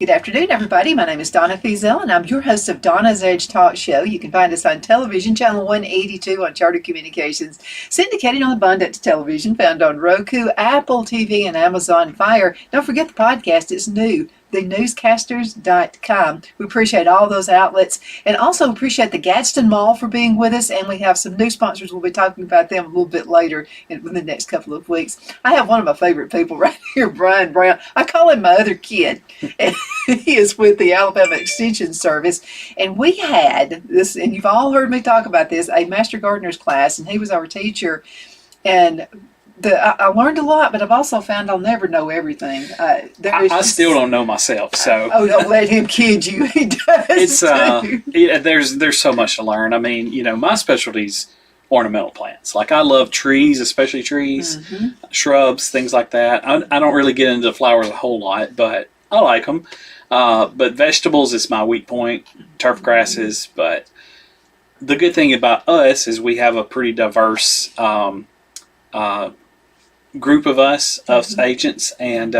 Good afternoon, everybody. My name is Donna Feazell, and I'm your host of Donna's Edge Talk Show. You can find us on television, channel 182 on Charter Communications, syndicated on Abundance Television, found on Roku, Apple TV, and Amazon Fire. Don't forget the podcast. It's new. thenewscasters.com. We appreciate all those outlets and also appreciate the Gadsden Mall for being with us, and we have some new sponsors. We'll be talking about them a little bit later in the next couple of weeks. I have one of my favorite people right here, Brian Brown. I call him my other kid, and he is with the Alabama Extension Service, and we had this, and you've all heard me talk about this, a Master Gardener's class, and he was our teacher, and I learned a lot, but I've also found I'll never know everything. I still don't know myself, so don't let him kid you. He does. It's there's so much to learn. I mean, my specialty's ornamental plants. Like I love trees, especially trees, shrubs, things like that. I don't really get into flowers a whole lot, but I like them. But vegetables is my weak point. Turf grasses, but the good thing about us is we have a pretty diverse group of us agents, and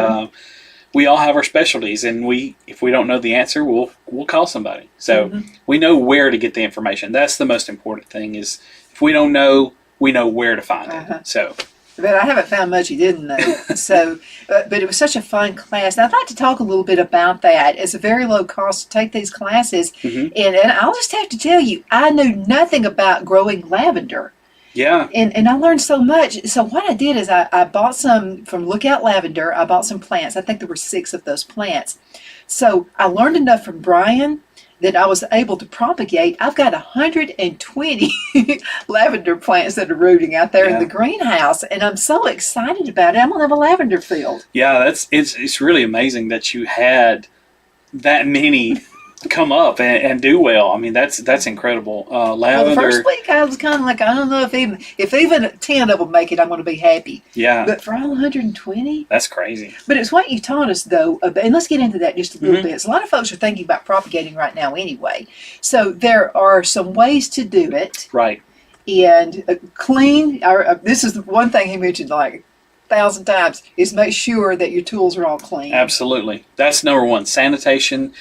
we all have our specialties, and if we don't know the answer, we'll call somebody, so we know where to get the information. That's the most important thing, is if we don't know, we know where to find it. So but I haven't found much you didn't know. So, but it was such a fun class. And I'd like to talk a little bit about that. It's a very low cost to take these classes, and I'll just have to tell you, I knew nothing about growing lavender. Yeah. And I learned so much. So what I did is I bought some from Lookout Lavender. I bought some plants. I think there were 6 of those plants. So I learned enough from Brian that I was able to propagate. I've got 120 lavender plants that are rooting out there in the greenhouse, and I'm so excited about it. I'm going to have a lavender field. Yeah, it's really amazing that you had that many come up and do well. I mean, that's incredible. Lavender. Well, the first week I was kind of like, I don't know if even 10 of them make it, I'm going to be happy. Yeah. But for all 120, that's crazy. But it's what you taught us, though, and let's get into that just a little bit. So a lot of folks are thinking about propagating right now, anyway. So there are some ways to do it. Right. And clean. This is the one thing he mentioned like 1,000 times, is make sure that your tools are all clean. Absolutely. That's number one. Sanitation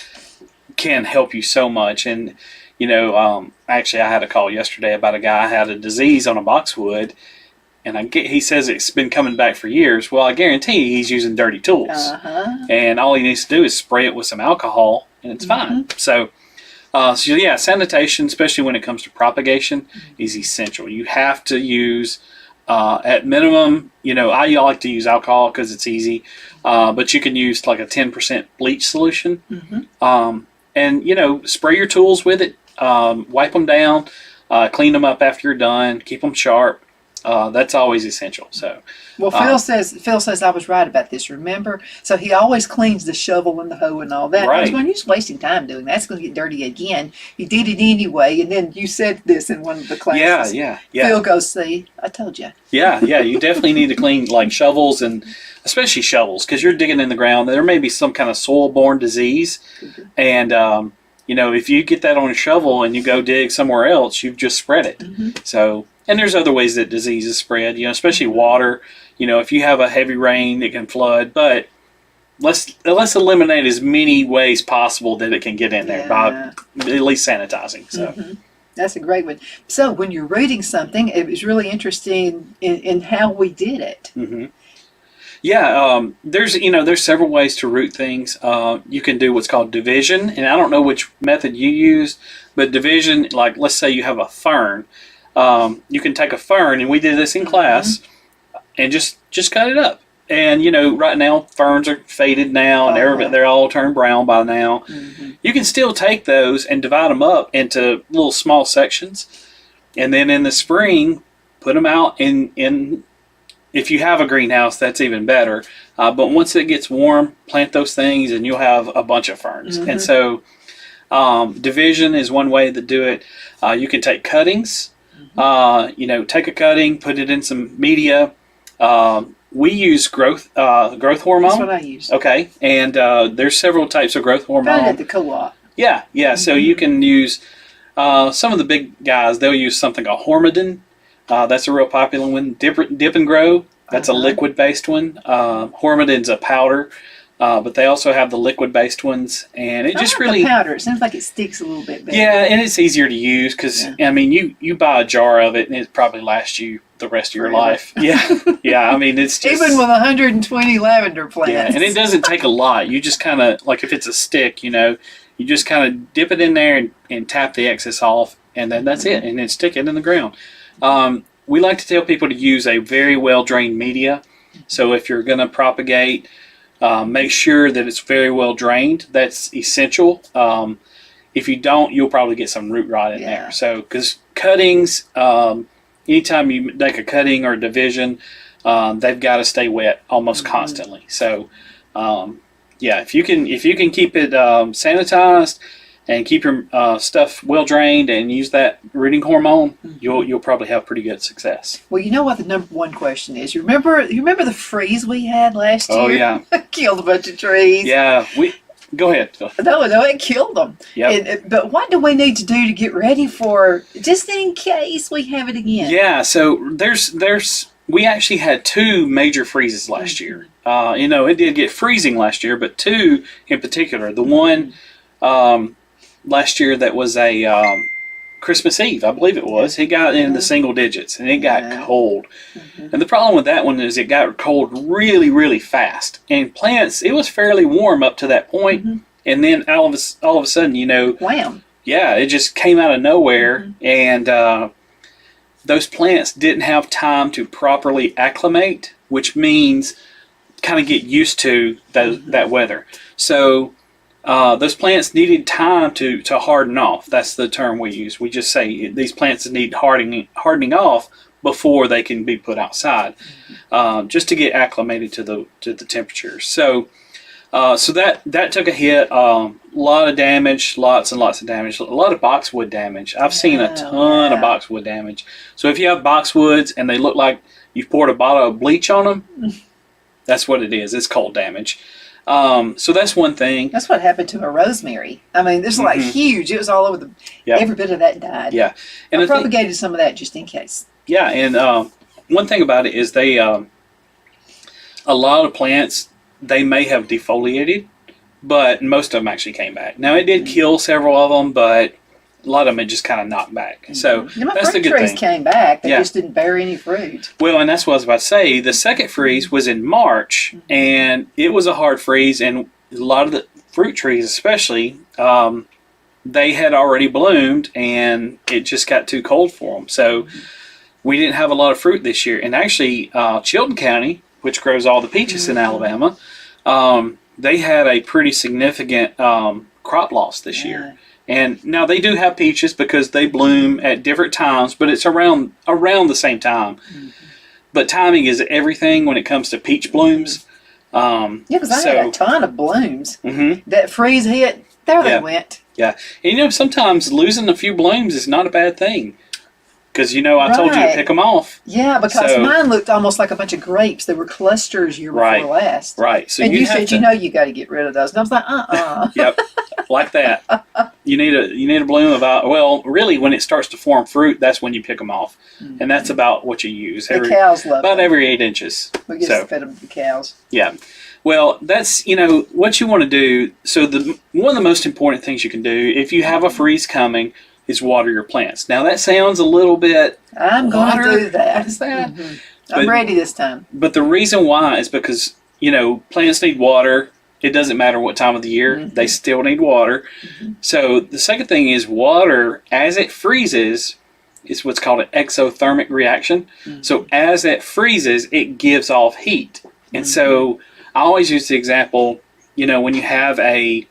can help you so much. And actually I had a call yesterday about a guy had a disease on a boxwood, and he says it's been coming back for years. Well, I guarantee he's using dirty tools, and all he needs to do is spray it with some alcohol and it's fine. So yeah, sanitation, especially when it comes to propagation, is essential. You have to use at minimum, I like to use alcohol because it's easy, but you can use like a 10% bleach solution. And, spray your tools with it, wipe them down, clean them up after you're done, keep them sharp. That's always essential. So, well, Phil says I was right about this. Remember, so he always cleans the shovel and the hoe and all that. Right. I was going, you're just wasting time doing that. It's going to get dirty again. He did it anyway, and then you said this in one of the classes. Yeah. Phil goes, see, I told you. Yeah. You definitely need to clean like shovels, and especially shovels, because you're digging in the ground. There may be some kind of soil-borne disease, and if you get that on a shovel and you go dig somewhere else, you've just spread it. So. And there's other ways that diseases spread, especially water. If you have a heavy rain, it can flood. But let's eliminate as many ways possible that it can get in there by at least sanitizing. So that's a great one. So when you're reading something, it was really interesting in how we did it. Yeah, there's several ways to root things. You can do what's called division, and I don't know which method you use, but division, like let's say you have a fern. You can take a fern, and we did this in class, and just cut it up. And right now ferns are faded now, and they're all turned brown by now. You can still take those and divide them up into little small sections, and then in the spring put them out in. If you have a greenhouse, that's even better. But once it gets warm, plant those things, and you'll have a bunch of ferns. And so, division is one way to do it. You can take cuttings. Take a cutting, put it in some media. We use growth hormone. That's what I use. Okay, and there's several types of growth hormone. Found at the co-op. Yeah. So you can use some of the big guys. They'll use something called Hormidin. That's a real popular one. Dip and Grow. That's a liquid-based one. Hormidin's a powder. but they also have the liquid-based ones, and it I just like really the powder. It seems like it sticks a little bit better. yeah, and it's easier to use because I mean you buy a jar of it and it probably lasts you the rest of your Forever. life. Yeah. I mean it's just Even with 120 lavender plants. yeah, and it doesn't take a lot. You just kind of like if it's a stick, you just kind of dip it in there and tap the excess off, and then that's it, and then stick it in the ground. We like to tell people to use a very well drained media. So if you're going to propagate, make sure that it's very well drained. That's essential. If you don't, you'll probably get some root rot in there. So because cuttings, anytime you make a cutting or a division, they've got to stay wet almost constantly. So if you can keep it sanitized and keep your stuff well drained and use that rooting hormone, you'll probably have pretty good success. Well, you know what the number one question is? You remember the freeze we had last year? Oh yeah, Killed a bunch of trees. Yeah, go ahead. No, it killed them. Yep. But what do we need to do to get ready for just in case we have it again? Yeah, so we actually had 2 major freezes last year. It did get freezing last year, but 2 in particular. The one last year that was a Christmas Eve, I believe it was. It got in the single digits, and it got cold. And the problem with that one is it got cold really, really fast. And plants, it was fairly warm up to that point, and then all of a sudden, wham! Yeah, it just came out of nowhere, and those plants didn't have time to properly acclimate, which means kind of get used to that weather. So those plants needed time to harden off. That's the term we use. We just say these plants need hardening off before they can be put outside, just to get acclimated to the temperatures. So that took a hit. A lot of damage, lots and lots of damage. A lot of boxwood damage. I've seen a ton of boxwood damage. So if you have boxwoods and they look like you've poured a bottle of bleach on them, that's what it is. It's cold damage. So that's one thing. That's what happened to a rosemary. I mean, this is like huge. It was all over every bit of that died. Yeah, and I propagated some of that just in case. Yeah, and one thing about it is they a lot of plants, they may have defoliated, but most of them actually came back. Now it did kill several of them, but a lot of them had just kind of knocked back. So that's the good trees thing. Came back. They just didn't bear any fruit. Well, and that's what I was about to say. The second freeze was in March, and it was a hard freeze, and a lot of the fruit trees especially, they had already bloomed, and it just got too cold for them. So we didn't have a lot of fruit this year. And actually, Chilton County, which grows all the peaches in Alabama, they had a pretty significant crop loss this year. And now they do have peaches because they bloom at different times, but it's around the same time. But timing is everything when it comes to peach blooms. Because I had a ton of blooms. That freeze hit, there they went. Yeah, and sometimes losing a few blooms is not a bad thing. Because, I told you to pick them off. Yeah, because mine looked almost like a bunch of grapes. They were clusters year before last. Right. So and you said, you got to get rid of those. And I was like, Yep, like that. You need a bloom about, well, really when it starts to form fruit, that's when you pick them off. And that's about what you use. The cows love about them. every 8 inches. We get to feed them to the cows. Yeah. Well, that's, what you want to do. So one of the most important things you can do if you have a freeze coming is water your plants. Now that sounds a little bit. I'm going to do that. What is that? I'm ready this time. But the reason why is because plants need water. It doesn't matter what time of the year; they still need water. So the second thing is water as it freezes is what's called an exothermic reaction. So as it freezes, it gives off heat, and so I always use the example. When you have a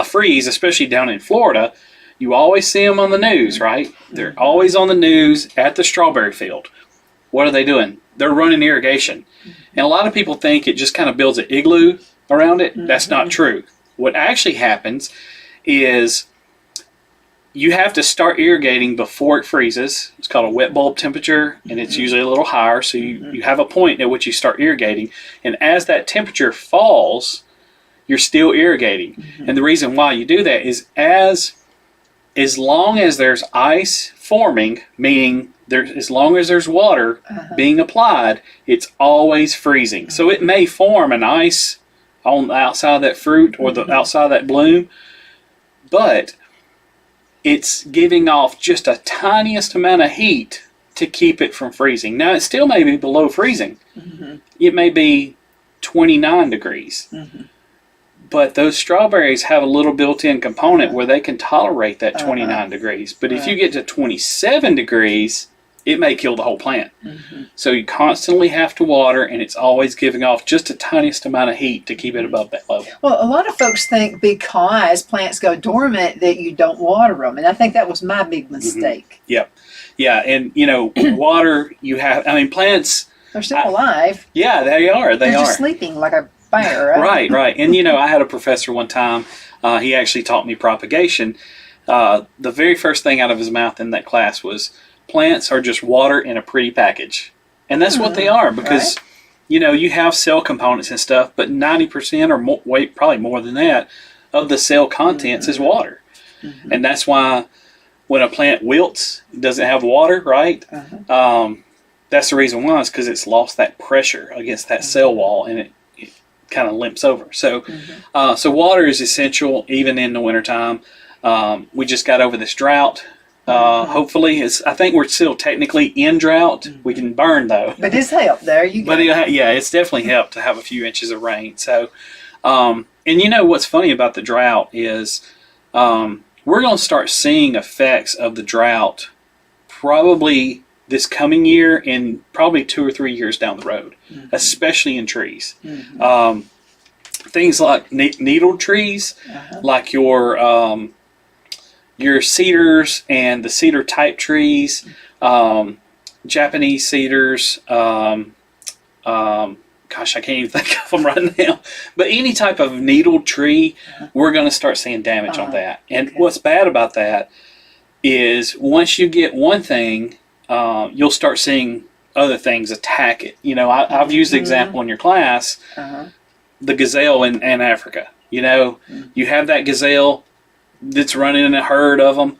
freeze, especially down in Florida. You always see them on the news, right? They're always on the news at the strawberry field. What are they doing? They're running irrigation. And a lot of people think it just kind of builds an igloo around it. That's not true. What actually happens is you have to start irrigating before it freezes. It's called a wet bulb temperature, and it's usually a little higher. So you have a point at which you start irrigating. And as that temperature falls, you're still irrigating. And the reason why you do that is as long as there's ice forming, meaning as long as there's water being applied, it's always freezing. So it may form an ice on the outside of that fruit or the outside of that bloom, but it's giving off just a tiniest amount of heat to keep it from freezing. Now, it still may be below freezing. It may be 29 degrees. But those strawberries have a little built-in component where they can tolerate that 29 degrees. But if you get to 27 degrees, it may kill the whole plant. So you constantly have to water, and it's always giving off just the tiniest amount of heat to keep it above that level. Well, a lot of folks think because plants go dormant that you don't water them, and I think that was my big mistake. Yep. Yeah, and water, you have, plants... They're still alive. Yeah, they are. They're just sleeping like a bear, right? Right. And, I had a professor one time, he actually taught me propagation. The very first thing out of his mouth in that class was, plants are just water in a pretty package. And that's what they are, because, you have cell components and stuff, but 90% or more, probably more than that, of the cell contents is water. And that's why when a plant wilts, it doesn't have water, right? That's the reason why, is because it's lost that pressure against that cell wall, and it kind of limps over. So so water is essential even in the wintertime. We just got over this drought. Hopefully, I think we're still technically in drought. We can burn, though. But it's helped there. It's definitely helped to have a few inches of rain. So, and what's funny about the drought is we're going to start seeing effects of the drought probably this coming year and probably 2 or 3 years down the road, especially in trees. Things like needle trees, like your cedars and the cedar type trees, Japanese cedars, gosh, I can't even think of them right now. But any type of needle tree, we're going to start seeing damage on that. And what's bad about that is once you get one thing, you'll start seeing other things attack it. I've used the example in your class, the gazelle in Africa. You have that gazelle that's running in a herd of them.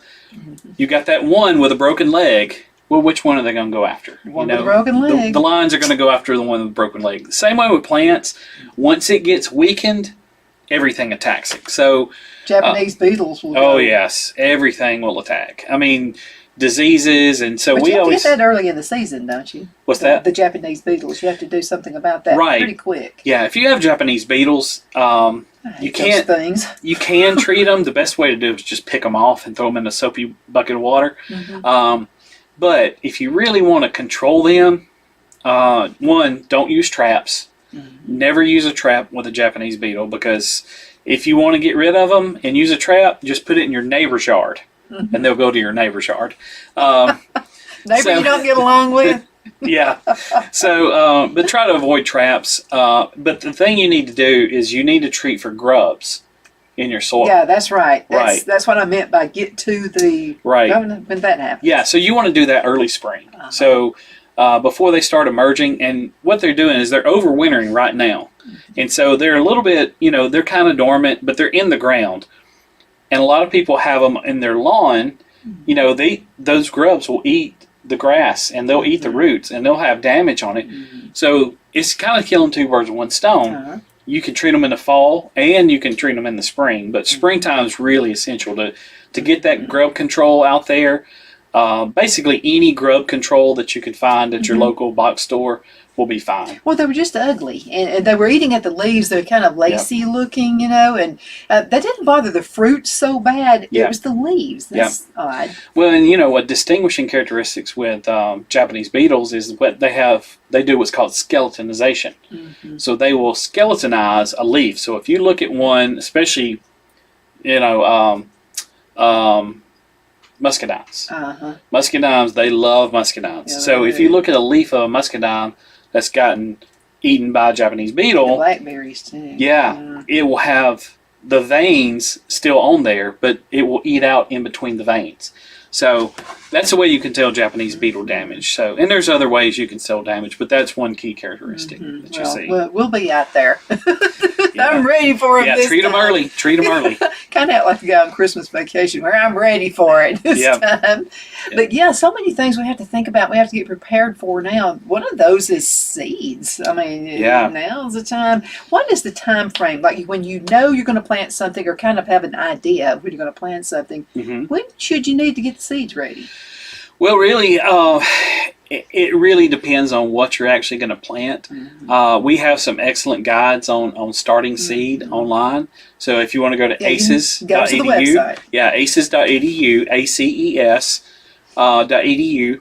You got that one with a broken leg. Well, which one are they going to go after? One with a broken leg. The lions are going to go after the one with a broken leg. Same way with plants. Once it gets weakened, everything attacks it. So Japanese beetles will go. Oh, yes. Everything will attack. Diseases, and so but we you always get that early in the season, don't you? What's that? The Japanese beetles. You have to do something about that pretty quick. Yeah, if you have Japanese beetles, you can treat them. The best way to do it is just pick them off and throw them in a soapy bucket of water. But if you really want to control them, one, don't use traps. Never use a trap with a Japanese beetle, because if you want to get rid of them and use a trap, just put it in your neighbor's yard. And they'll go to your neighbor's yard. Neighbor you don't get along with? Yeah. So, but try to avoid traps. But the thing you need to do is you need to treat for grubs in your soil. Yeah, that's right. That's what I meant by get to the... Right. When that happens. Yeah, so you want to do that early spring. So before they start emerging, and what they're doing is they're overwintering right now. And so they're a little bit, they're kind of dormant, but they're in the ground. And a lot of people have them in their lawn. Those grubs will eat the grass, and they'll eat the roots, and they'll have damage on it. So it's kind of killing two birds with one stone. You can treat them in the fall, and you can treat them in the spring. But springtime is really essential to get that grub control out there. Basically, any grub control that you could find at your local box store will be fine. Well, they were just ugly, and they were eating at the leaves. They're kind of lacy looking, and that didn't bother the fruits so bad. It was the leaves. That's odd. Well, and what distinguishing characteristics with Japanese beetles is what they do what's called skeletonization. So they will skeletonize a leaf. So if you look at one, especially, muscadines. Muscadines, they love muscadines. So if you look at a leaf of a muscadine that's gotten eaten by a Japanese beetle, blackberries too. It will have the veins still on there, but it will eat out in between the veins. So that's the way you can tell Japanese beetle damage. So, and there's other ways you can tell damage, but that's one key characteristic that you see. We'll be out there. Yeah. I'm ready for it. Yeah, treat them early. Treat them early. Kind of act like the guy on Christmas Vacation, where I'm ready for it this time. But yeah, so many things we have to think about. We have to get prepared for now. One of those is seeds. I mean, now's the time. What is the time frame? Like when you know you're going to plant something, or kind of have an idea of when you're going to plant something. When should you need to get the seeds ready? Well, really, it really depends on what you're actually going to plant. We have some excellent guides on starting seed online. So if you want to go to aces.edu, go to the website. aces.edu, ACES.edu,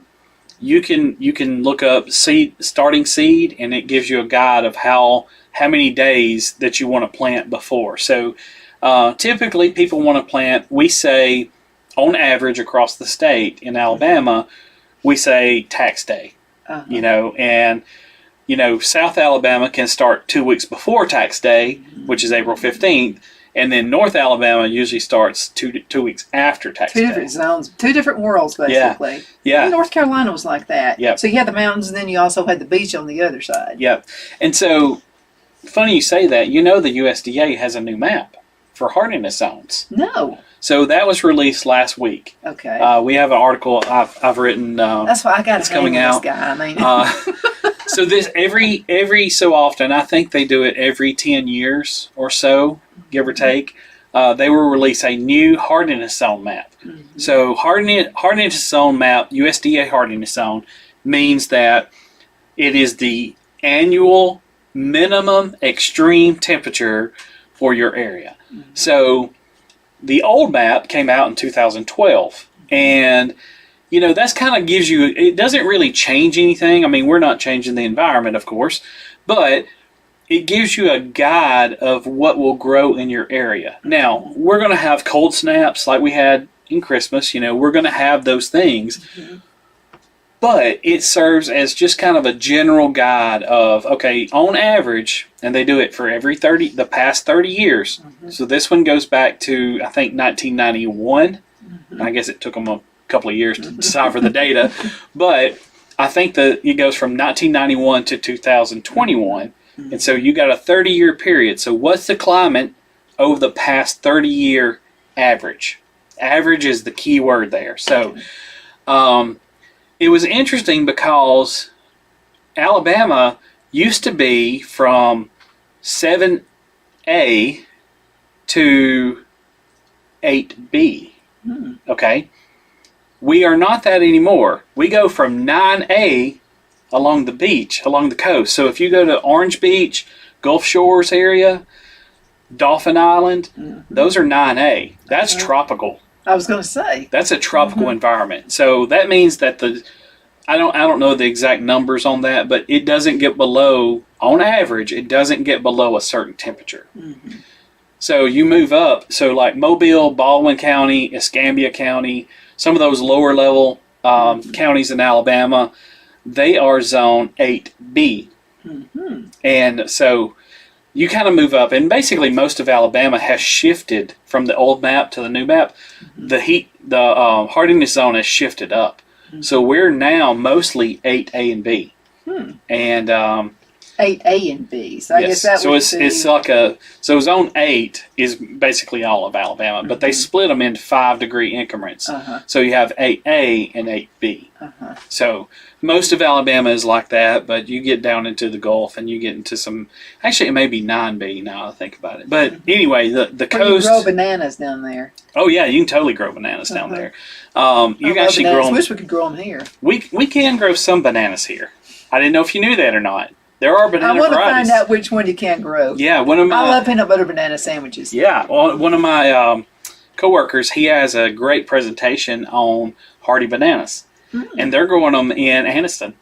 you can look up starting seed, and it gives you a guide of how many days that you want to plant before. So typically people want to plant, we say, on average across the state in Alabama, we say tax day, and South Alabama can start 2 weeks before tax day, which is April 15th, and then North Alabama usually starts two weeks after tax day. 2 different zones, 2 different worlds, basically. Yeah. And North Carolina was like that. Yep. So you had the mountains, and then you also had the beach on the other side. Yep. And so, funny you say that. The USDA has a new map for hardiness zones. No. So that was released last week. Okay. We have an article I've written. That's why I got to coming out. This guy. I mean. So this every so often, I think they do it every 10 years or so, give or take. They will release a new hardiness zone map. So hardiness zone map, USDA hardiness zone, means that it is the annual minimum extreme temperature for your area. So the old map came out in 2012, and that's kind of gives you, it doesn't really change anything. I mean, we're not changing the environment, of course, but it gives you a guide of what will grow in your area. Now, we're going to have cold snaps like we had in Christmas. We're going to have those things, but it serves as just kind of a general guide of, okay, on average, and they do it for the past 30 years. So this one goes back to, I think, 1991. I guess it took them a couple of years to decipher the data, but I think that it goes from 1991 to 2021. And so you got a 30-year period. So what's the climate over the past 30-year average? Average is the key word there. So it was interesting because Alabama used to be from 7A to 8B. Okay? We are not that anymore. We go from 9A along the beach, along the coast. So if you go to Orange Beach, Gulf Shores area, Dauphin Island, those are 9A. That's tropical. I was going to say. That's a tropical environment. So that means that I don't know the exact numbers on that, but it doesn't get below, on average, it doesn't get below a certain temperature. So you move up. So like Mobile, Baldwin County, Escambia County, some of those lower level counties in Alabama, they are zone 8B. And so you kind of move up, and basically most of Alabama has shifted from the old map to the new map. The hardiness zone has shifted up. So we're now mostly 8A and B. And 8A and B. So I guess that so would it's like so zone 8 is basically all of Alabama, but they split them into 5-degree increments. So you have 8A and 8B. So most of Alabama is like that, but you get down into the Gulf and you get into some, actually it may be 9B now I think about it. But anyway, the coast. You grow bananas down there. Oh yeah, you can totally grow bananas down there. You can actually grow them. I wish we could grow them here. We can grow some bananas here. I didn't know if you knew that or not. There are banana varieties. I want to find out which one you can grow. Yeah, I love peanut butter banana sandwiches. Yeah, one of my coworkers, he has a great presentation on hardy bananas, and they're growing them in Anniston.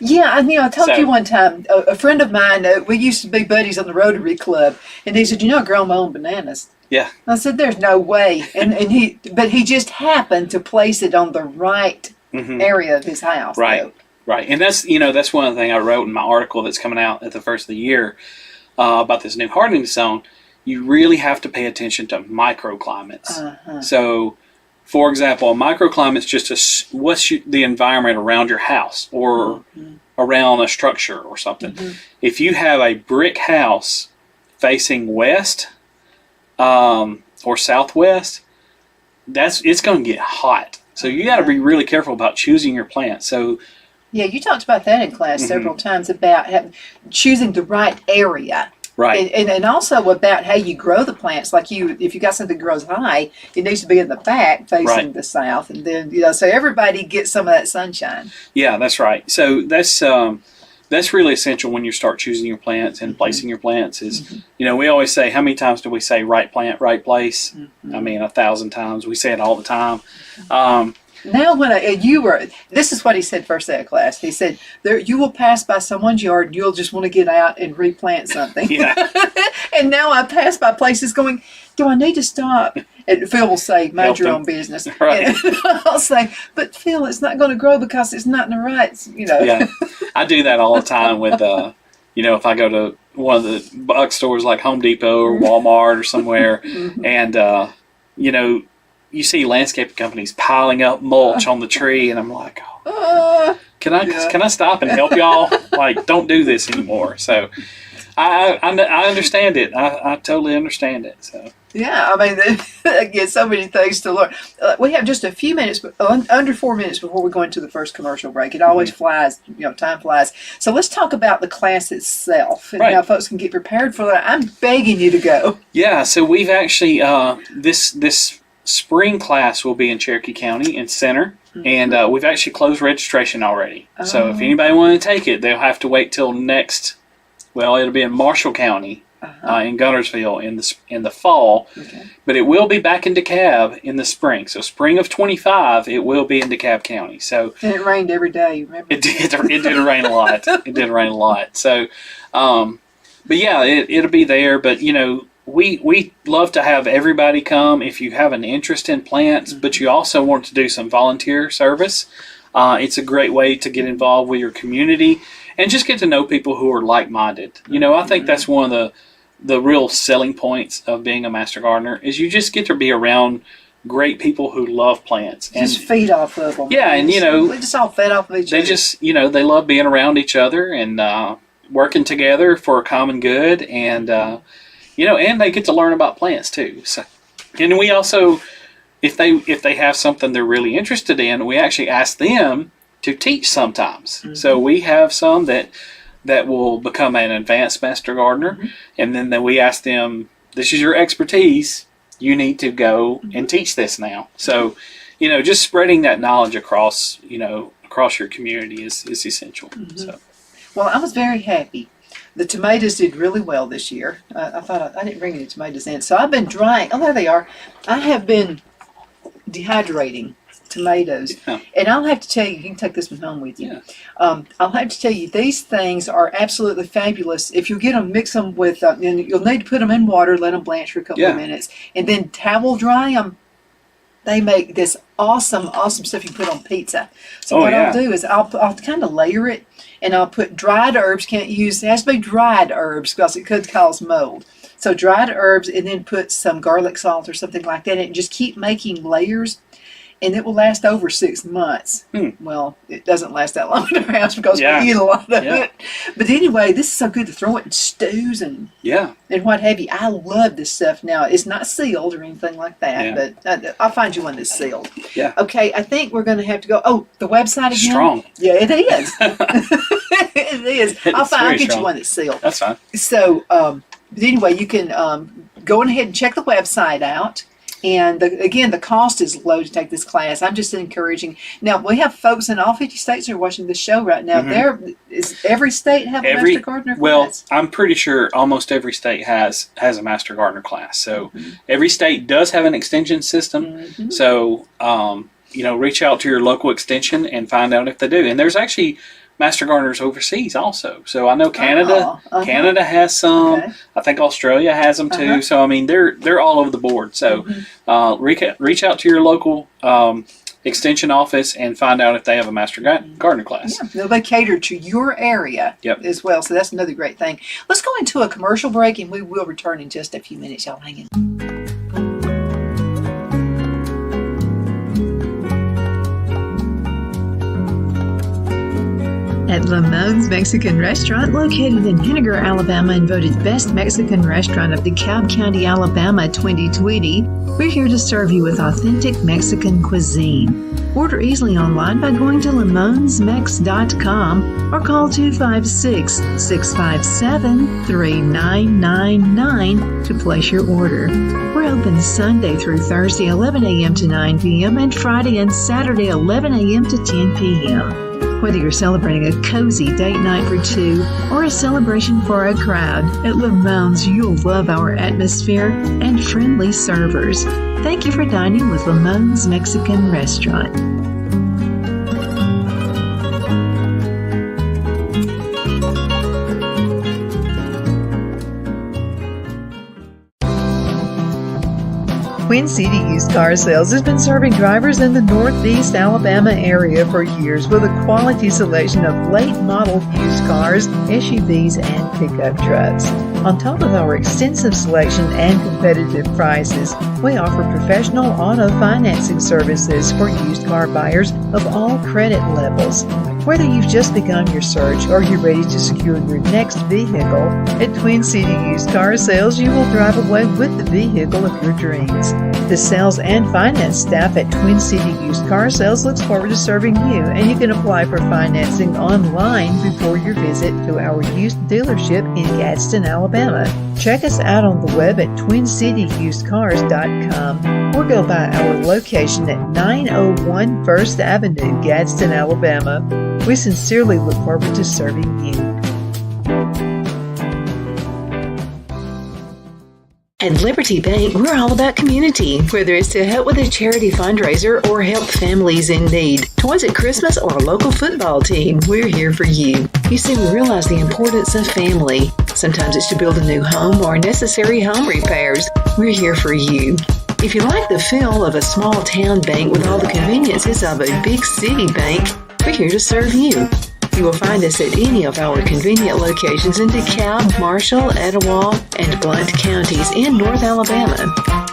Yeah, I told you one time, a friend of mine, we used to be buddies on the Rotary Club, and he said, I grow my own bananas. Yeah. I said, there's no way. But he just happened to place it on the right area of his house. Right. Though. Right, and that's one thing I wrote in my article that's coming out at the first of the year about this new hardening zone. You really have to pay attention to microclimates. So For example, a microclimate is just the environment around your house or around a structure or something. If you have a brick house facing west or southwest, it's going to get hot. So you got to be really careful about choosing your plants. So yeah, you talked about that in class several times about choosing the right area. Right. And also about how you grow the plants. Like if you got something that grows high, it needs to be in the back facing the south. And then, so everybody gets some of that sunshine. Yeah, that's right. So that's really essential when you start choosing your plants and placing your plants is, we always say, how many times do we say right plant, right place? I mean, 1,000 times. We say it all the time. Now, this is what he said first day of class. He said, you will pass by someone's yard and you'll just want to get out and replant something. Yeah. And now I pass by places going, do I need to stop? And Phil will say, mind your own business. Right. And I'll say, but Phil, it's not going to grow because it's not in the right, Yeah. I do that all the time with, if I go to one of the box stores like Home Depot or Walmart or somewhere, and, you see landscaping companies piling up mulch on the tree, and I'm like, can I stop and help y'all? Like, don't do this anymore. So I understand it. I totally understand it. So yeah, I mean, again, so many things to learn. We have just a few minutes, under 4 minutes before we go into the first commercial break. It always flies, time flies. So let's talk about the class itself and how folks can get prepared for that. I'm begging you to go. Yeah, so we've actually, this spring class will be in Cherokee County in Center, and we've actually closed registration already. So if anybody wants to take it, they'll have to wait till it'll be in Marshall County, in Guntersville in the fall, but it will be back in DeKalb in the spring. So spring of 25, it will be in DeKalb County. So and it rained every day. Remember? It did rain a lot. It did rain a lot. So, but yeah, it'll be there. But we love to have everybody come if you have an interest in plants, but you also want to do some volunteer service. It's a great way to get involved with your community and just get to know people who are like-minded. I think that's one of the real selling points of being a master gardener is you just get to be around great people who love plants. And just feed off of them. Yeah, and we just all fed off of each other. They just, they love being around each other and working together for a common good, and and they get to learn about plants too. So, and we also, if they have something they're really interested in, we actually ask them to teach sometimes. So we have some that will become an advanced master gardener, and then we ask them, this is your expertise, you need to go and teach this now. So, just spreading that knowledge across your community is essential. So, well, I was very happy. The tomatoes did really well this year. I thought I didn't bring any tomatoes in, so I've been drying. Oh, there they are. I have been dehydrating tomatoes, and I'll have to tell you can take this one home with you. I'll have to tell you, these things are absolutely fabulous. If you get them, mix them with, and you'll need to put them in water, let them blanch for a couple of minutes, and then towel dry them. They make this awesome stuff you can put on pizza. So what I'll do is I'll kind of layer it, and I'll put dried herbs. It has to be dried herbs because it could cause mold. So dried herbs, and then put some garlic salt or something like that, and just keep making layers. And it will last over 6 months. Well, it doesn't last that long in our house because we eat a lot of it. But anyway, this is so good to throw it in stews and what have you. I love this stuff. Now, it's not sealed or anything like that, but I'll find you one that's sealed. Yeah. Okay, I think we're going to have to go. Oh, the website again? Strong. Yeah, it is. It is. I'll get you one that's sealed. That's fine. So, but anyway, you can go ahead and check the website out. And again, the cost is low to take this class. I'm just encouraging. Now, we have folks in all 50 states who are watching this show right now. Is every state have a Master Gardener class? Well, I'm pretty sure almost every state has a Master Gardener class. So every state does have an extension system. So, reach out to your local extension and find out if they do. And there's actually Master Gardeners overseas also. So I know Canada has some. Okay. I think Australia has them too. So I mean, they're all over the board. So reach out to your local extension office and find out if they have a Master Gardener class. Yeah, they'll be catered to your area as well. So that's another great thing. Let's go into a commercial break, and we will return in just a few minutes. Y'all hang in. at Lamone's Mexican Restaurant, located in Henniger, Alabama, and voted Best Mexican Restaurant of DeKalb County, Alabama 2020. We're here to serve you with authentic Mexican cuisine. Order easily online by going to lamonsmex.com or call 256-657-3999 to place your order. We're open Sunday through Thursday, 11 a.m. to 9 p.m. and Friday and Saturday, 11 a.m. to 10 p.m. Whether you're celebrating a cozy date night for two or a celebration for a crowd, at Lamone's you'll love our atmosphere and friendly servers. Thank you for dining with Lamone's Mexican Restaurant. Twin City Used Car Sales has been serving drivers in the Northeast Alabama area for years with a quality selection of late model used cars, SUVs, and pickup trucks. On top of our extensive selection and competitive prices, we offer professional auto financing services for used car buyers of all credit levels. Whether you've just begun your search or you're ready to secure your next vehicle, at Twin City Used Car Sales, you will drive away with the vehicle of your dreams. The sales and finance staff at Twin City Used Car Sales looks forward to serving you, and you can apply for financing online before your visit to our used dealership in Gadsden, Alabama. Check us out on the web at twincityusedcars.com or go by our location at 901 First Avenue, Gadsden, Alabama. We sincerely look forward to serving you. At Liberty Bank, we're all about community, whether it's to help with a charity fundraiser or help families in need. Toys at Christmas or a local football team, we're here for you. You see, we realize the importance of family. Sometimes it's to build a new home or necessary home repairs. We're here for you. If you like the feel of a small town bank with all the conveniences of a big city bank, we're here to serve you. You will find us at any of our convenient locations in DeKalb, Marshall, Etowah, and Blount counties in North Alabama.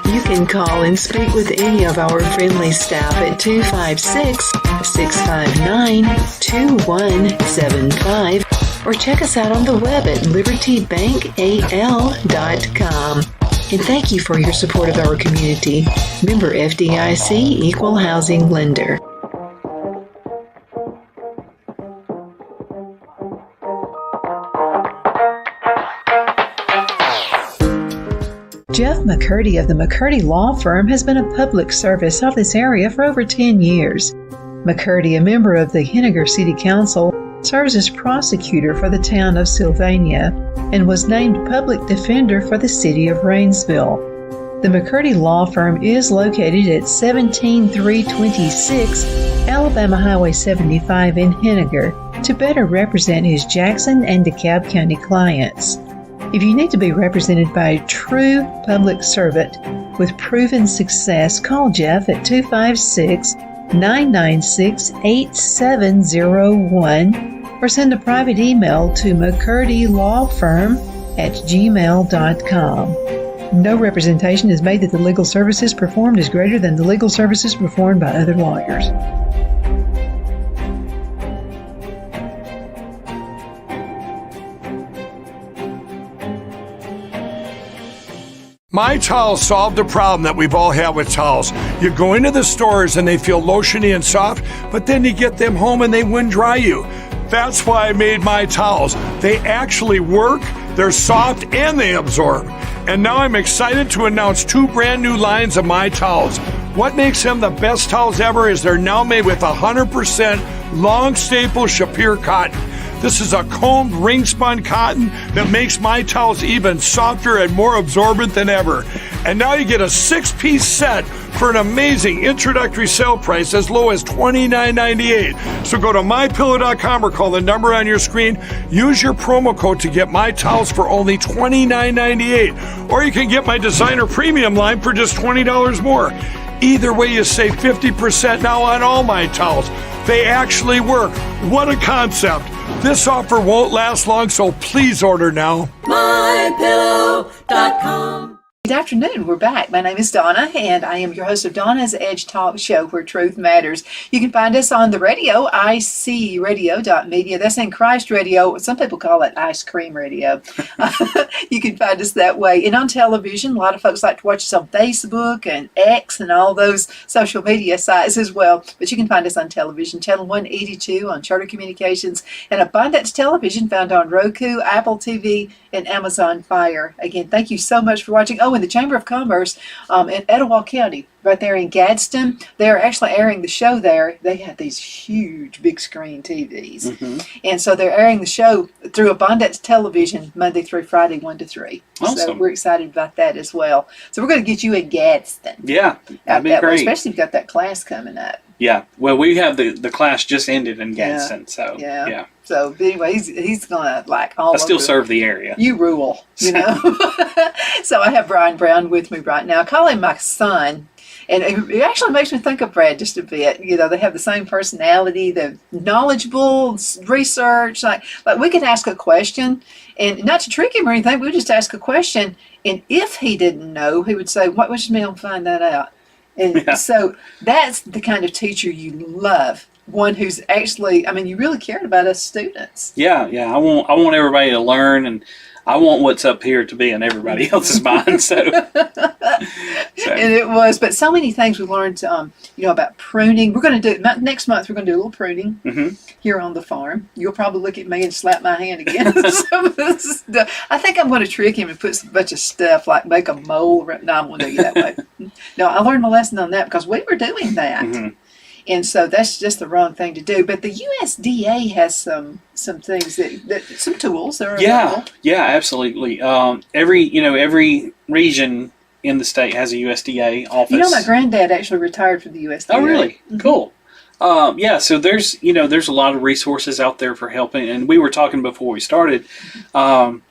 You can call and speak with any of our friendly staff at 256-659-2175 or check us out on the web at libertybankal.com. And thank you for your support of our community. Member FDIC Equal Housing Lender. Jeff McCurdy of the McCurdy Law Firm has been a public service of this area for over 10 years. McCurdy, a member of the Henniger City Council, serves as prosecutor for the town of Sylvania and was named public defender for the city of Rainsville. The McCurdy Law Firm is located at 17326 Alabama Highway 75 in Henniger to better represent his Jackson and DeKalb County clients. If you need to be represented by a true public servant with proven success, call Jeff at 256-996-8701 or send a private email to mccurdylawfirm@gmail.com. No representation is made that the legal services performed is greater than the legal services performed by other lawyers. My Towels solved the problem that we've all had with towels. You go into the stores and they feel lotiony and soft, but then you get them home and they wind dry you. That's why I made My Towels. They actually work, they're soft, and they absorb. And now I'm excited to announce 2 brand new lines of My Towels. What makes them the best towels ever is they're now made with 100% long staple Shapir cotton. This is a combed ring spun cotton that makes My Towels even softer and more absorbent than ever. And now you get a 6-piece set for an amazing introductory sale price as low as $29.98. So go to mypillow.com or call the number on your screen. Use your promo code to get My Towels for only $29.98. Or you can get my designer premium line for just $20 more. Either way, you save 50% now on all My Towels. They actually work. What a concept. This offer won't last long, so please order now. mypillow.com Good afternoon. We're back. My name is Donna, and I am your host of Donna's Edge Talk Show, where truth matters. You can find us on the radio, icradio.media. That's in Christ Radio. Some people call it ice cream radio. You can find us that way. And on television, a lot of folks like to watch us on Facebook and X and all those social media sites as well. But you can find us on television, Channel 182 on Charter Communications, and Abundance Television found on Roku, Apple TV, and Amazon Fire. Again, thank you so much for watching. Oh, and the Chamber of Commerce in Etowah County, right there in Gadsden, they're actually airing the show there. They have these huge big screen TVs. And so they're airing the show through Abundance Television Monday through Friday, 1 to 3. Awesome. So we're excited about that as well. So we're going to get you in Gadsden. Yeah, that'd be that way, great. especially if you've got that class coming up. Yeah, well, we have the class just ended in Gadsden, so yeah. So anyway, he's gonna like all. I still over. serve the area. You rule, you know. So I have Brian Brown with me right now. I call him my son, and it actually makes me think of Brad just a bit. You know, they have the same personality. They're knowledgeable, research. Like we could ask a question, and not to trick him or anything. We would just ask a question, and if he didn't know, he would say, "What was me? I'll find that out." And so that's the kind of teacher you love. One who's actually, I mean, you really cared about us students. Yeah. I want everybody to learn, and I want what's up here to be in everybody else's mind. So. And it was, but so many things we learned, about pruning. We're going to do, next month, we're going to do a little pruning here on the farm. You'll probably look at me and slap my hand again. Some of this stuff. I think I'm going to trick him and put a bunch of stuff, like make a mole. No, I won't do you that way. No, I learned my lesson on that because we were doing that. And so that's just the wrong thing to do. But the USDA has some things that some tools that are available. Yeah, absolutely. Every region in the state has a USDA office. You know, my granddad actually retired from the USDA. Oh, really? Cool. So there's a lot of resources out there for helping. And we were talking before we started, USDA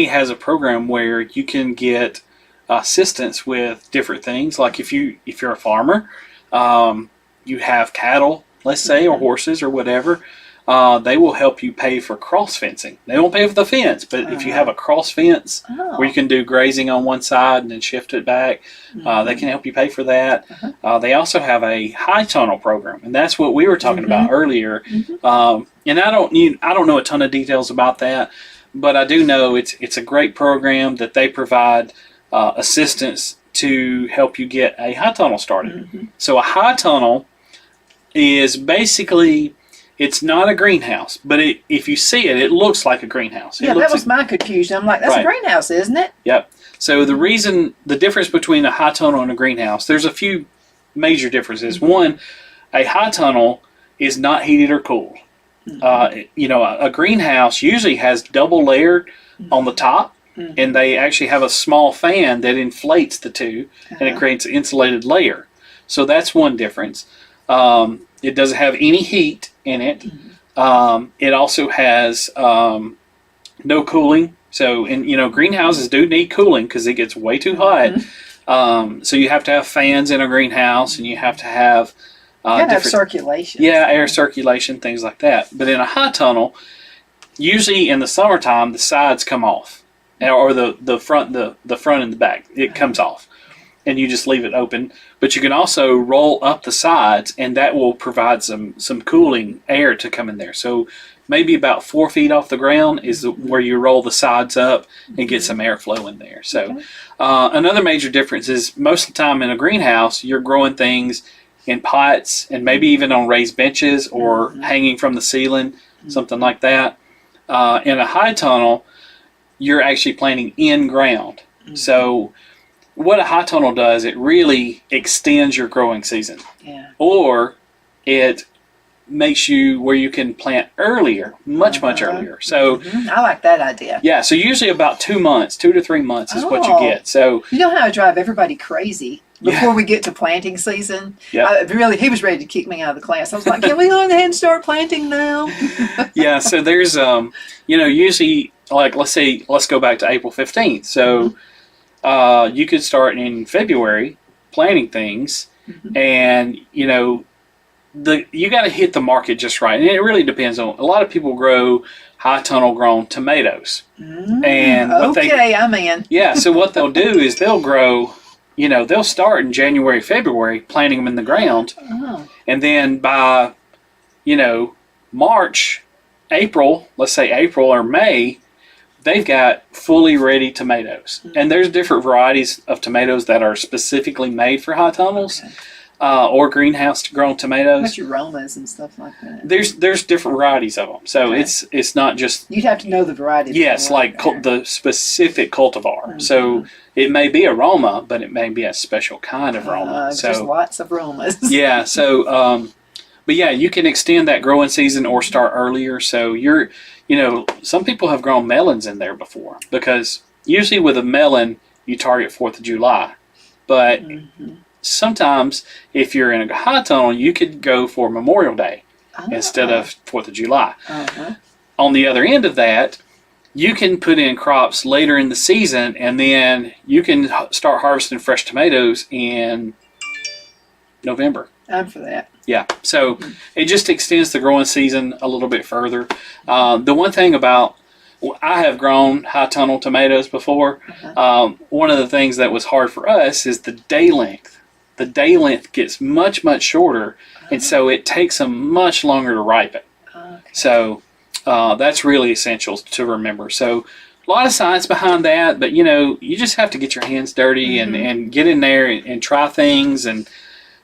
has a program where you can get assistance with different things. Like if you're a farmer, you have cattle, let's say, or horses or whatever, they will help you pay for cross fencing. They won't pay for the fence, but if you have a cross fence where you can do grazing on one side and then shift it back, they can help you pay for that. They also have a high tunnel program, and that's what we were talking about earlier. And I don't know a ton of details about that, but I do know it's a great program that they provide assistance to help you get a high tunnel started. So a high tunnel is basically, it's not a greenhouse, but if you see it, it looks like a greenhouse. Yeah, that was my confusion. I'm like, that's a greenhouse, isn't it? Yep. So the difference between a high tunnel and a greenhouse, there's a few major differences. One, a high tunnel is not heated or cooled. A greenhouse usually has double layered on the top, and they actually have a small fan that inflates the two, and it creates an insulated layer. So that's one difference. It doesn't have any heat in it. It also has no cooling. So, greenhouses do need cooling because it gets way too hot. So you have to have fans in a greenhouse, and you have to have have circulation. Yeah, air circulation, things like that. But in a high tunnel, usually in the summertime, the sides come off, or the front and the back. It comes off, and you just leave it open. But you can also roll up the sides, and that will provide some cooling air to come in there. So maybe about 4 feet off the ground is where you roll the sides up and get some airflow in there. So another major difference is most of the time in a greenhouse, you're growing things in pots and maybe even on raised benches or hanging from the ceiling, something like that. In a high tunnel, you're actually planting in ground. So what a high tunnel does, it really extends your growing season. Or it makes you where you can plant earlier, much earlier. So I like that idea. Yeah, so usually about 2 months, 2 to 3 months is what you get. So you know how I drive everybody crazy before we get to planting season? He was ready to kick me out of the class. I was like, can we go ahead and start planting now? Yeah, so there's usually, like, let's go back to April 15th. So you could start in February planting things, and you got to hit the market just right, and it really depends on. A lot of people grow high tunnel grown tomatoes, and I'm in. Yeah, so what they'll do is they'll grow. They'll start in January, February, planting them in the ground, and then by March, April, let's say April or May, they've got fully ready tomatoes. And there's different varieties of tomatoes that are specifically made for high tunnels. Or greenhouse grown tomatoes. What's your aromas and stuff like that? There's different varieties of them, so it's not just. You'd have to know the variety. Yes, like the specific cultivar. So it may be aroma, but it may be a special kind of aroma. So there's lots of aromas. Yeah. So, but yeah, you can extend that growing season or start earlier. So some people have grown melons in there before, because usually with a melon you target 4th of July, but. Sometimes, if you're in a high tunnel, you could go for Memorial Day instead of 4th of July. On the other end of that, you can put in crops later in the season, and then you can start harvesting fresh tomatoes in November. I'm for that. Yeah, so it just extends the growing season a little bit further. The one thing about I have grown high tunnel tomatoes before. One of the things that was hard for us is the day length. The day length gets much, much shorter, and so it takes them much longer to ripen. So that's really essential to remember. So a lot of science behind that, but you just have to get your hands dirty and get in there and try things. And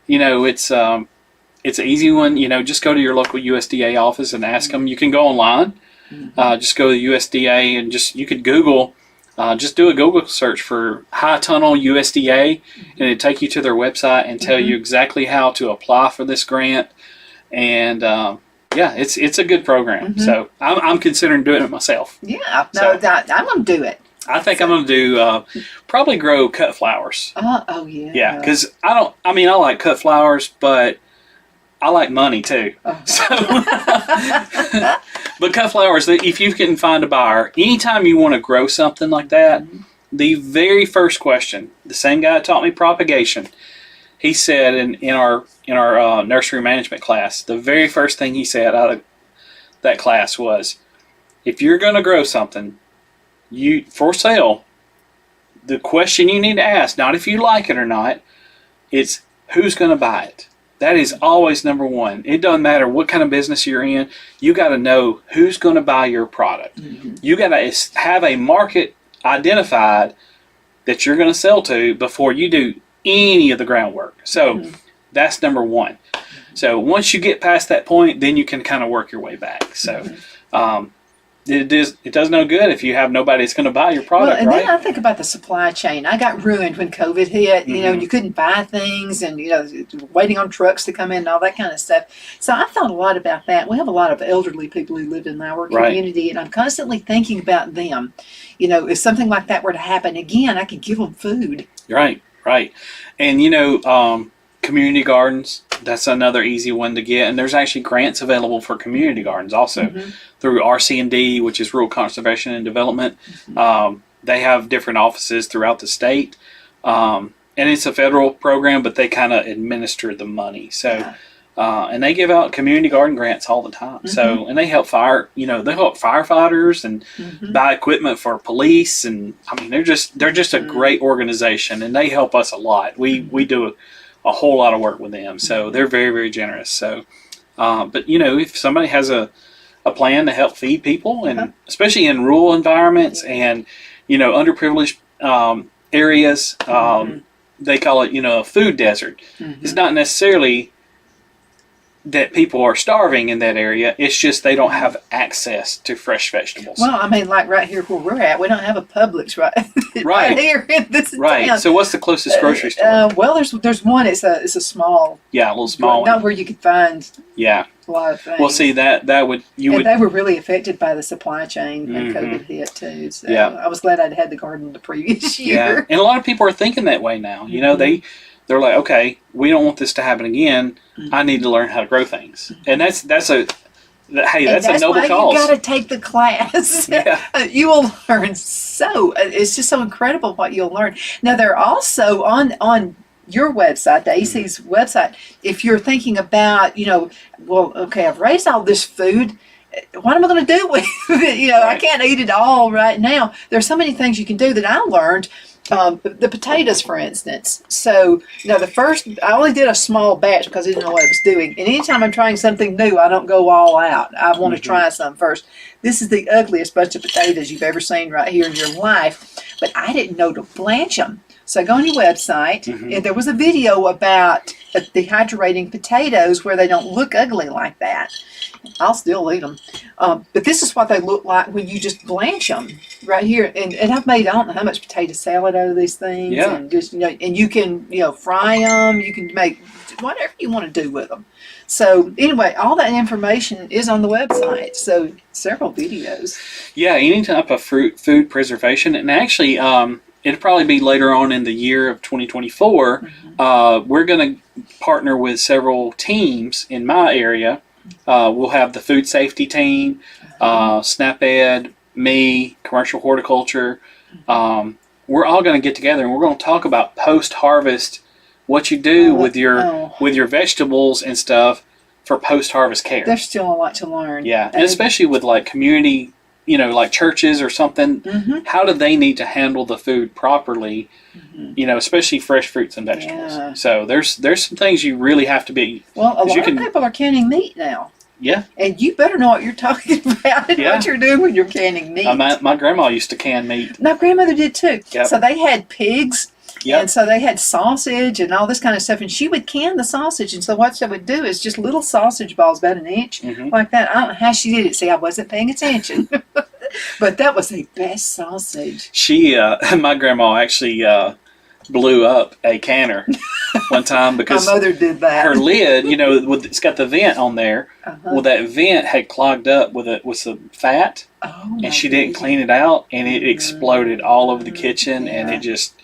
it's an easy one. Just go to your local USDA office and ask them. You can go online. Just go to the USDA and you could Google. Just do a Google search for high tunnel USDA, and it'll take you to their website and tell you exactly how to apply for this grant. And it's a good program. So I'm considering doing it myself. Yeah, I'm going to do it. I think I'm going to do probably grow cut flowers. Oh yeah. Yeah, because I like cut flowers, but I like money too. So, but cut flowers, if you can find a buyer, anytime you want to grow something like that, the very first question, the same guy that taught me propagation, he said in our nursery management class, the very first thing he said out of that class was, if you're going to grow something, for sale, the question you need to ask, not if you like it or not, it's who's going to buy it. That is always number one. It doesn't matter what kind of business you're in. You got to know who's going to buy your product. You got to have a market identified that you're going to sell to before you do any of the groundwork. So that's number one. So once you get past that point, then you can kind of work your way back. So it does no good if you have nobody that's going to buy your product, and right? then I think about the supply chain. I got ruined when COVID hit, and you couldn't buy things, and, waiting on trucks to come in and all that kind of stuff. So I thought a lot about that. We have a lot of elderly people who live in our community, and I'm constantly thinking about them. If something like that were to happen again, I could give them food. Right. And, community gardens, that's another easy one to get. And there's actually grants available for community gardens also through RC&D, which is Rural Conservation and Development. They have different offices throughout the state. And it's a federal program, but they kind of administer the money. So, and they give out community garden grants all the time. So, and they help they help firefighters and buy equipment for police. And they're just a great organization, and they help us a lot. We do a whole lot of work with them. So they're very, very generous. So, but if somebody has a plan to help feed people, and especially in rural environments and, underprivileged areas, they call it, a food desert. It's not necessarily that people are starving in that area. It's just they don't have access to fresh vegetables. Well, like right here where we're at, we don't have a Publix right here in this town. So what's the closest grocery store? Well, there's one. It's a small. Yeah, a little small one. Not where you could find. Yeah. A lot of things. Well, see that would they were really affected by the supply chain when COVID hit too. So I was glad I'd had the garden the previous year. Yeah, and a lot of people are thinking that way now. They're like, okay, we don't want this to happen again. I need to learn how to grow things, and that's a noble cause. You got to take the class. You will learn it's just so incredible what you'll learn. Now they're also on your website, the AC's website, if you're thinking about, well, okay, I've raised all this food. What am I going to do with it? I can't eat it all right now. There's so many things you can do that I learned. The potatoes, for instance. So, I only did a small batch because I didn't know what I was doing. And anytime I'm trying something new, I don't go all out. I want to try some first. This is the ugliest bunch of potatoes you've ever seen right here in your life. But I didn't know to blanch them. So I go on your website, and there was a video about dehydrating potatoes where they don't look ugly like that. I'll still eat them. But this is what they look like when you just blanch them right here. And I've made, I don't know how much potato salad out of these things. Yeah. And just, and you can, fry them. You can make whatever you want to do with them. So anyway, all that information is on the website. So several videos. Yeah, any type of food preservation. And actually, it'll probably be later on in the year of 2024. We're going to partner with several teams in my area. We'll have the food safety team, SNAP-Ed, me, commercial horticulture. We're all going to get together and we're going to talk about post-harvest, what you do with your vegetables and stuff for post-harvest care. There's still a lot to learn. Yeah, and especially with like community, like churches or something, how do they need to handle the food properly, especially fresh fruits and vegetables. Yeah. So there's some things you really have to be. Well, a lot of people are canning meat now. Yeah. And you better know what you're talking about and what you're doing when you're canning meat. My grandma used to can meat. My grandmother did too. Yep. So they had pigs. Yep. And so they had sausage and all this kind of stuff. And she would can the sausage. And so what she would do is just little sausage balls about an inch like that. I don't know how she did it. See, I wasn't paying attention. But that was the best sausage. My grandma actually blew up a canner one time because my mother did that. Her lid, it's got the vent on there. Well, that vent had clogged up with some fat, and she didn't clean it out, and it exploded all over the kitchen, and it just.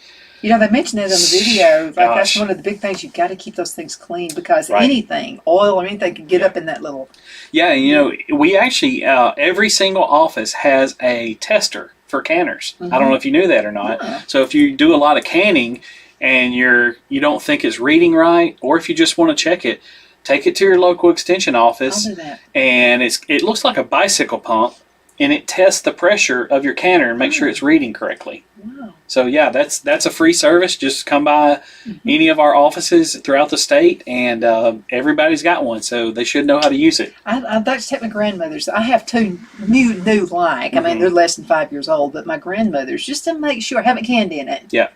They mentioned that on the video. Like that's one of the big things. You've got to keep those things clean because anything, oil or anything, can get up in that little. Yeah, we actually every single office has a tester for canners. I don't know if you knew that or not. Yeah. So if you do a lot of canning and you don't think it's reading right, or if you just want to check it, take it to your local extension office. I'll do that. And it looks like a bicycle pump, and it tests the pressure of your canner and make sure it's reading correctly. Wow. So yeah, that's a free service. Just come by any of our offices throughout the state, and everybody's got one, so they should know how to use it. I'd like to take my grandmother's. I have two new like. I mean, they're less than 5 years old, but my grandmother's, just to make sure. I haven't canned in it. Yeah.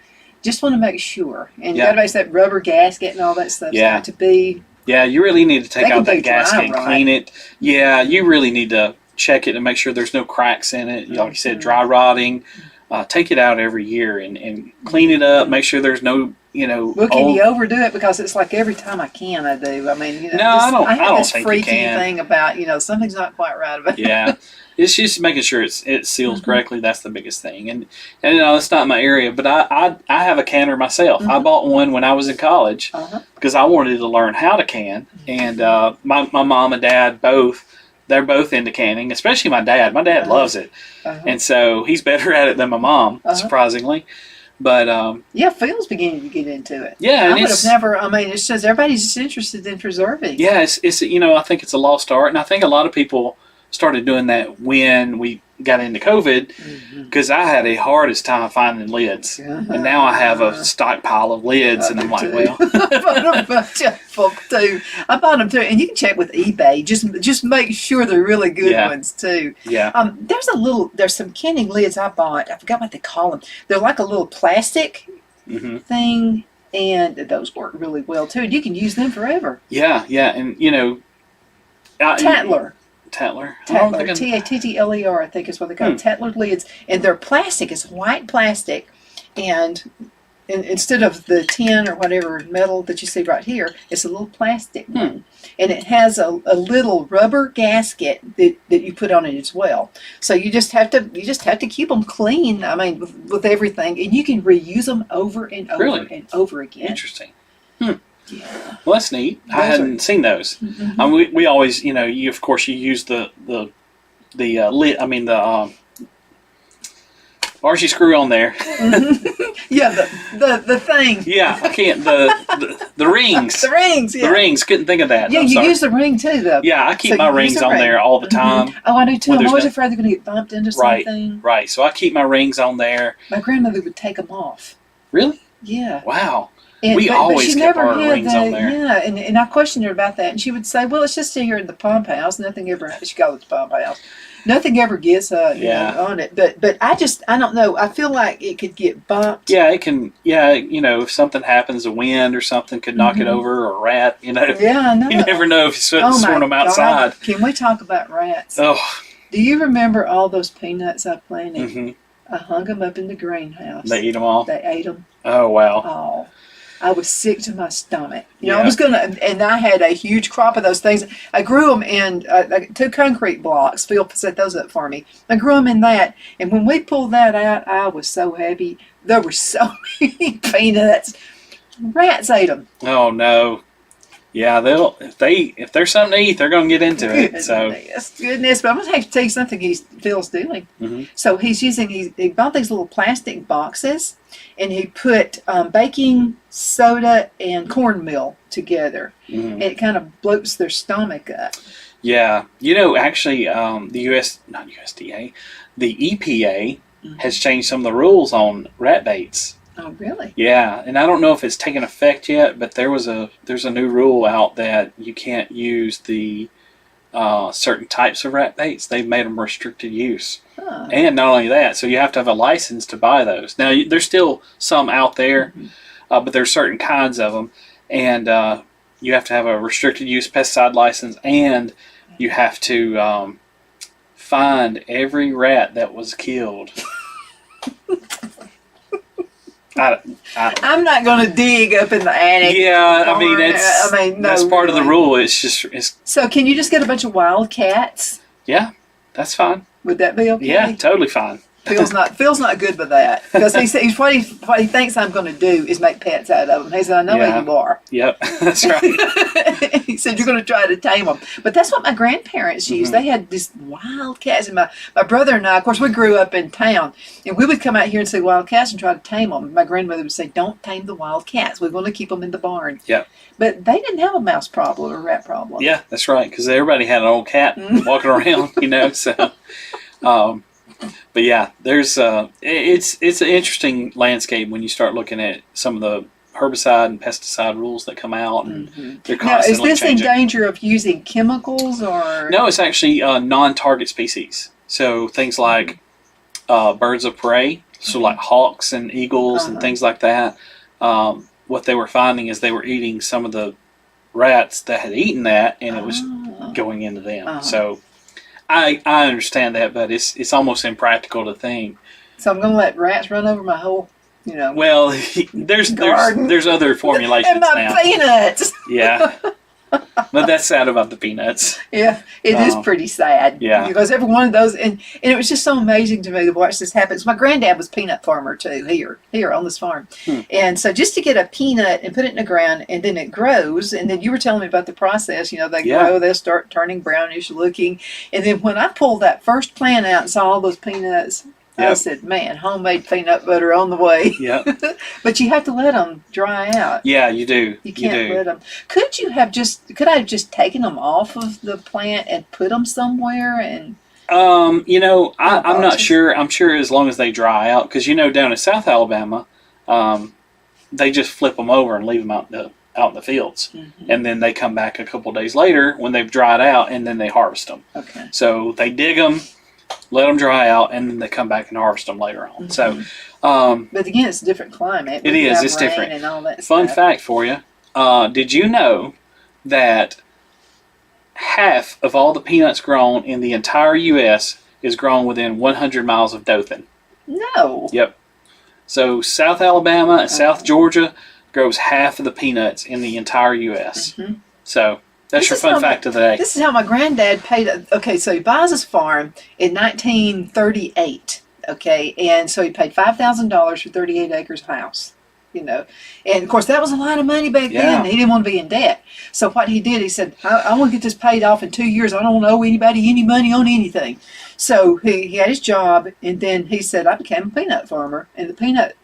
Just want to make sure. And you got to make that rubber gasket and all that stuff's got to be. Yeah, you really need to take out that gasket and clean it. Yeah, you really need to check it and make sure there's no cracks in it. Like you said, dry rotting. Take it out every year and clean it up. Make sure there's no, Well, can you overdo it? Because it's like every time I can, I do. I mean, no, I have don't this think freaky you can. thing about, something's not quite right about it. Yeah. It's just making sure it seals correctly. That's the biggest thing. And it's not my area, but I have a canner myself. I bought one when I was in college because I wanted to learn how to can. And my mom and dad they're both into canning, especially my dad. My dad loves it. And so he's better at it than my mom, surprisingly. But Phil's beginning to get into it. Yeah, I would have never. I mean, it's just everybody's just interested in preserving. Yeah, it's I think it's a lost art, and I think a lot of people started doing that when we got into COVID, because I had the hardest time finding lids, and now I have a stockpile of lids, and I'm like, well, I bought a bunch of them too. I bought them too, and you can check with eBay. Just make sure they're really good ones too. Yeah. There's some canning lids I bought. I forgot what they call them. They're like a little plastic thing, and those work really well too. And you can use them forever. Yeah, and Tattler. Tattler, Tattler, I think is what they call it. Tattler lids, and they're plastic. It's white plastic, and instead of the tin or whatever metal that you see right here, it's a little plastic one, and it has a little rubber gasket that you put on it as well. So you just have to keep them clean. I mean, with everything, and you can reuse them over and over and over again. Interesting. Yeah. Well, that's neat. I hadn't seen those. I mean, we always, you use the lid. I mean, Or she screw on there. Yeah, the thing. Yeah, I can't. The rings. The rings, yeah. The rings. Couldn't think of that. Yeah, I'm you sorry. use the ring too, though. Yeah, I keep So my you use rings the on ring. there all the time. Oh, I do too. When I'm there's always no- afraid they're going to get bumped into Right, something. right. So I keep my rings on there. My grandmother would take them off. Really? Yeah. Wow. And, We always she kept never our had rings on there. Yeah, and I questioned her about that, and she would say, "Well, it's just here in the pump house. Nothing ever." She called it the pump house. Nothing ever gets on it. But I don't know. I feel like it could get bumped. Yeah, it can. Yeah, if something happens, a wind or something could knock it over, or a rat. Yeah, I know. You never know if you Oh my sort them outside. God. Can we talk about rats? Oh. Do you remember all those peanuts I planted? Hmm. I hung them up in the greenhouse. They eat them all. They ate them Oh wow. all. I was sick to my stomach. I Yeah. was and I had a huge crop of those things. I grew them in 2 concrete blocks. Phil set those up for me. I grew them in that, and when we pulled that out, I was so happy. There were so many peanuts. Rats ate them. Oh no. Yeah, if there's something to eat, they're gonna get into it. So Goodness. But I'm gonna have to tell you something Phil's doing. Mhm. So he bought these little plastic boxes, and he put baking soda and cornmeal together, Mhm. and it kind of bloats their stomach up. Yeah, actually, not USDA, the EPA has changed some of the rules on rat baits. Oh, really? Yeah, and I don't know if it's taken effect yet, but there's a new rule out that you can't use the certain types of rat baits. They've made them restricted use, Huh. and not only that, so you have to have a license to buy those. Now, there's still some out there, but there's certain kinds of them, and you have to have a restricted use pesticide license, and you have to find every rat that was killed. I'm not going to dig up in the attic. Yeah, I mean, no, that's part of the really. rule. It's So can you just get a bunch of wild cats? yeah, that's fine. Would that be okay? Yeah, totally fine. Phil's not good with that, because he's what he thinks I'm going to do is make pets out of them. He said, "I know Yeah. who you are." Yep, that's right. He said, "You're going to try to tame them." But that's what my grandparents used. They had these wild cats, and my brother and I, of course, we grew up in town, and we would come out here and see wild cats and try to tame them. My grandmother would say, "Don't tame the wild cats. We're going to keep them in the barn." Yep. But they didn't have a mouse problem or rat problem. Yeah, that's right. Because everybody had an old cat walking around, So, but yeah, there's it's an interesting landscape when you start looking at some of the herbicide and pesticide rules that come out, and they're Now, is constantly this changing. in danger of using chemicals or? No, it's actually non-target species. So things like birds of prey, so like hawks and eagles and things like that. What they were finding is they were eating some of the rats that had eaten that, and it was going into them. So I understand that, but it's almost impractical to think. So I'm going to let rats run over my whole, Well, there's garden. there's other formulations and my now. peanuts. Yeah. But that's sad about the peanuts. Yeah, it is pretty sad. Yeah. Because every one of those, and it was just so amazing to me to watch this happen. So my granddad was a peanut farmer too, here on this farm. And so just to get a peanut and put it in the ground, and then it grows, and then you were telling me about the process, they grow, they'll start turning brownish looking. And then when I pulled that first plant out and saw all those peanuts, I said, man, homemade peanut butter on the way. Yep. But you have to let them dry out. Yeah, you do. You can't let them. Could I have just taken them off of the plant and put them somewhere? And I'm not sure. I'm sure as long as they dry out, because down in South Alabama, they just flip them over and leave them out in the fields, and then they come back a couple of days later when they've dried out, and then they harvest them. Okay. So they dig them, let them dry out, and then they come back and harvest them later on. So, but again, it's a different climate. It is. It's different. And all that Fun stuff. fact for you: did you know that half of all the peanuts grown in the entire U.S. is grown within 100 miles of Dothan? No. Yep. So South Alabama and South Georgia grows half of the peanuts in the entire U.S. So that's your fun fact of the day. This is how my granddad paid. Okay, so he buys his farm in 1938. Okay, and so he paid $5,000 for 38 acres of house. And of course, that was a lot of money back then. He didn't want to be in debt. So what he did, he said, I want to get this paid off in 2 years. I don't want to owe anybody any money on anything. So he had his job, and then he said, I became a peanut farmer, and the peanuts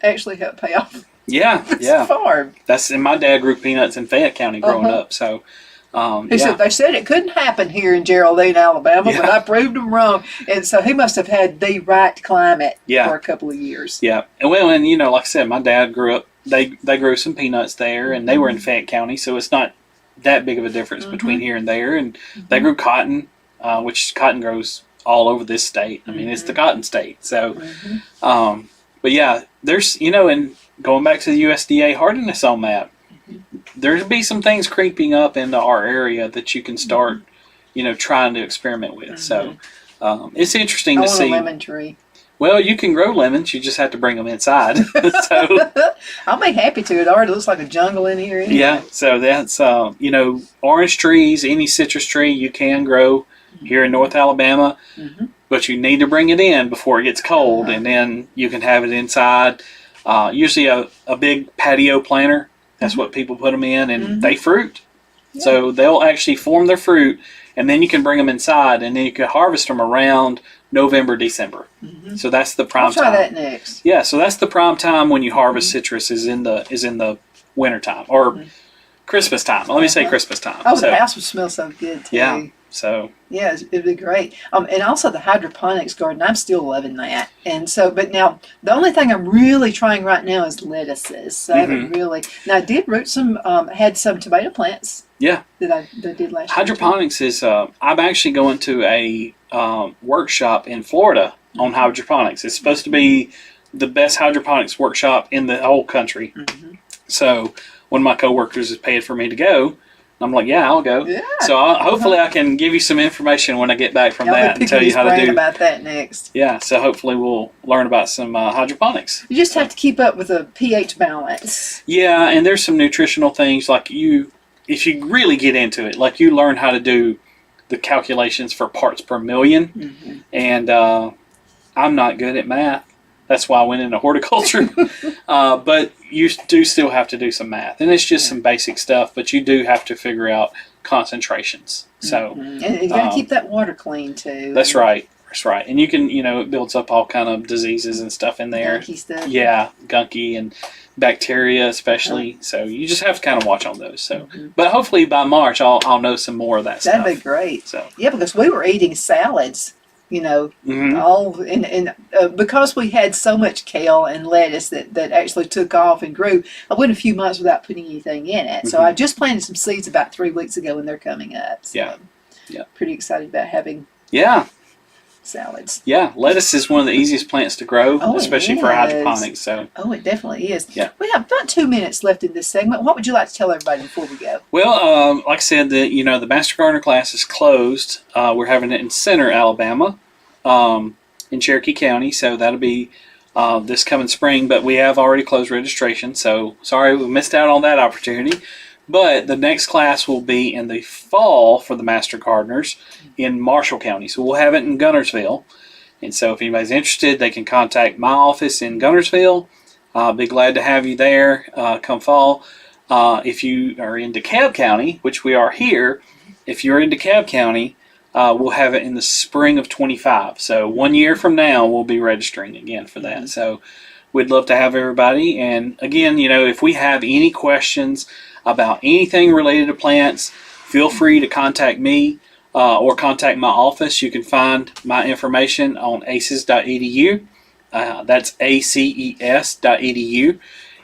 actually helped pay off this farm. And my dad grew peanuts in Fayette County growing up, so... They said it couldn't happen here in Geraldine, Alabama, but I proved them wrong. And so he must have had the right climate for a couple of years. Yeah. And like I said, my dad grew up, they grew some peanuts there, and they were in Fayette County, so it's not that big of a difference between here and there. And they grew cotton, which cotton grows all over this state. I mean, it's the cotton state. So, but yeah, there's, and going back to the USDA hardiness on that, there'll be some things creeping up into our area that you can start, trying to experiment with. So it's interesting to see. A lemon tree. Well, you can grow lemons. You just have to bring them inside. So I'll be happy to. It already looks like a jungle in here. Anyway. Yeah. So that's orange trees, any citrus tree you can grow here in North Alabama, but you need to bring it in before it gets cold, and then you can have it inside. Usually a big patio planter. That's what people put them in, and they fruit. Yeah. So they'll actually form their fruit, and then you can bring them inside, and then you can harvest them around November, December. So that's the prime time. I'll try that next. Yeah, so that's the prime time when you harvest citrus is in the winter time or Christmas time. Let me say Christmas time. Oh, the house would smell so good too. Yeah. So yeah, it'd be great. And also the hydroponics garden, I'm still loving that. And so, but now the only thing I'm really trying right now is lettuces. So I haven't really. Now I did root some, had some tomato plants. Yeah. That I did last year. Hydroponics is. I'm actually going to a workshop in Florida on hydroponics. It's supposed to be the best hydroponics workshop in the whole country. So one of my coworkers is paid for me to go. I'm like, yeah, I'll go. Yeah. So hopefully I can give you some information when I get back from that and tell you how to do about that next. Yeah, so hopefully we'll learn about some hydroponics. You just have to keep up with a pH balance. Yeah, and there's some nutritional things like if you really get into it, like you learn how to do the calculations for parts per million, and I'm not good at math. That's why I went into horticulture. But you do still have to do some math. And it's just some basic stuff, but you do have to figure out concentrations. So and you got to keep that water clean, too. That's right. That's right. And you can, it builds up all kind of diseases and stuff in there. Gunky stuff. Yeah, gunky and bacteria especially. So you just have to kind of watch on those. So, but hopefully by March I'll know some more of that stuff. That'd be great. So yeah, because we were eating salads. All and because we had so much kale and lettuce that actually took off and grew, I went a few months without putting anything in it. So I just planted some seeds about 3 weeks ago, and they're coming up. So yeah. Pretty excited about having salads. Yeah, lettuce is one of the easiest plants to grow, especially for hydroponics. So it definitely is. Yeah. We have about 2 minutes left in this segment. What would you like to tell everybody before we go? Well, like I said, the Master Gardener class is closed. We're having it in Center, Alabama, in Cherokee County. So that'll be this coming spring. But we have already closed registration. So sorry we missed out on that opportunity. But the next class will be in the fall for the Master Gardeners in Marshall County. So we'll have it in Guntersville. And so if anybody's interested, they can contact my office in Guntersville. I'll be glad to have you there come fall. If you are in DeKalb County, which we are here, if you're in DeKalb County, we'll have it in the spring of 25. So 1 year from now, we'll be registering again for that. So we'd love to have everybody. And again, if we have any questions about anything related to plants, feel free to contact me or contact my office. You can find my information on aces.edu. That's aces.edu,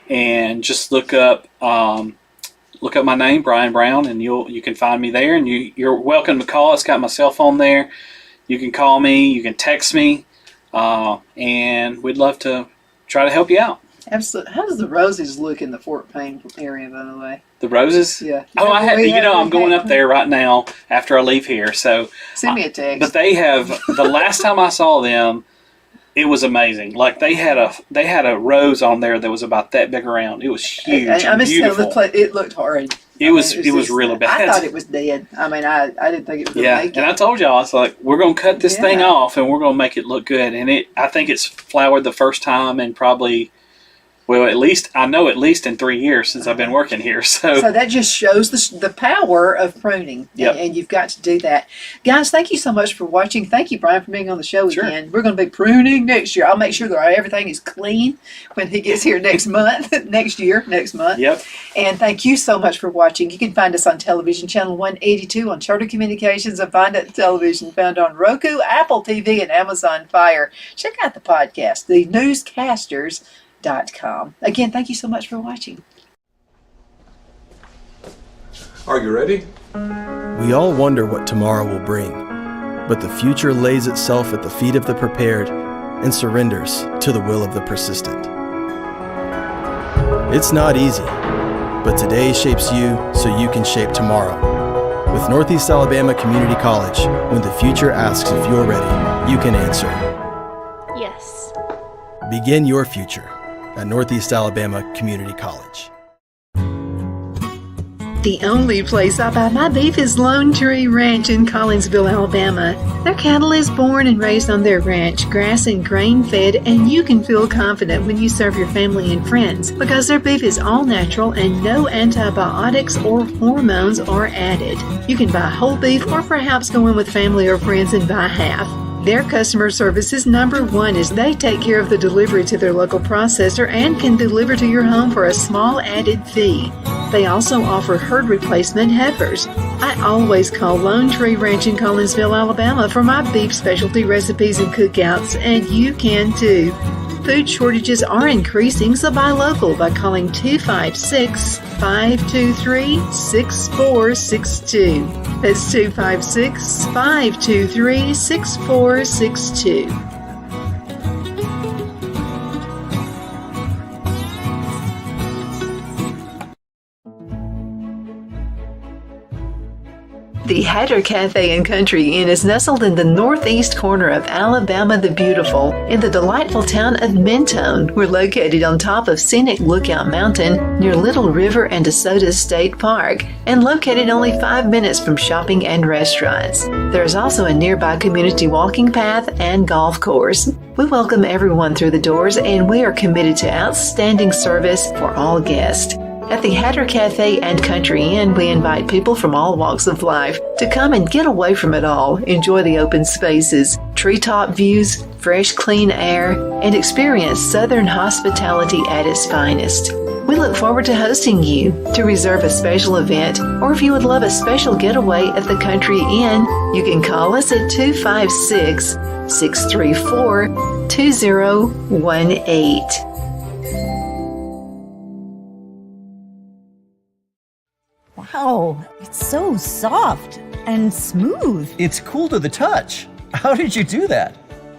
and just look up my name, Brian Brown, and you can find me there. And you're welcome to call. It's got my cell phone there. You can call me. You can text me, and we'd love to try to help you out. Absolutely. How does the roses look in the Fort Payne area, by the way? The roses? Yeah. Oh, I'm going up there right now after I leave here. So send me a text. But they have, the last time I saw them, it was amazing. Like they had a rose on there that was about that big around. It was huge and beautiful. It looked horrid. It was really bad. I thought it was dead. I mean, I didn't think it was going to make it. And I told y'all, I was like, we're going to cut this thing off and we're going to make it look good. And I think it's flowered the first time in probably Well, I know at least in 3 years since I've been working here. So that just shows the power of pruning. Yep. And you've got to do that. Guys, thank you so much for watching. Thank you, Brian, for being on the show Sure. again. We're going to be pruning next year. I'll make sure that everything is clean when he gets here next month. Next month. Yep. And thank you so much for watching. You can find us on television, channel 182 on Charter Communications, and Find It Television, found on Roku, Apple TV, and Amazon Fire. Check out the podcast, The Newscasters.com. Again, thank you so much for watching. Are you ready? We all wonder what tomorrow will bring, but the future lays itself at the feet of the prepared and surrenders to the will of the persistent. It's not easy, but today shapes you so you can shape tomorrow. With Northeast Alabama Community College, when the future asks if you're ready, you can answer. Yes. Begin your future at Northeast Alabama Community College. The only place I buy my beef is Lone Tree Ranch in Collinsville, Alabama. Their cattle is born and raised on their ranch, grass and grain fed, and you can feel confident when you serve your family and friends because their beef is all natural and no antibiotics or hormones are added. You can buy whole beef or perhaps go in with family or friends and buy half. Their customer service is number one as they take care of the delivery to their local processor and can deliver to your home for a small added fee. They also offer herd replacement heifers. I always call Lone Tree Ranch in Collinsville, Alabama for my beef specialty recipes and cookouts, and you can too. Food shortages are increasing, so buy local by calling 256-523-6462. That's 256-523-6462. The Hatter Cafe and Country Inn is nestled in the northeast corner of Alabama the Beautiful in the delightful town of Mentone. We're located on top of scenic Lookout Mountain near Little River and DeSoto State Park and located only 5 minutes from shopping and restaurants. There is also a nearby community walking path and golf course. We welcome everyone through the doors and we are committed to outstanding service for all guests. At the Hatter Cafe and Country Inn, we invite people from all walks of life to come and get away from it all, enjoy the open spaces, treetop views, fresh, clean air, and experience Southern hospitality at its finest. We look forward to hosting you. To reserve a special event, or if you would love a special getaway at the Country Inn, you can call us at 256-634-2018. Wow, it's so soft and smooth. It's cool to the touch. How did you do that?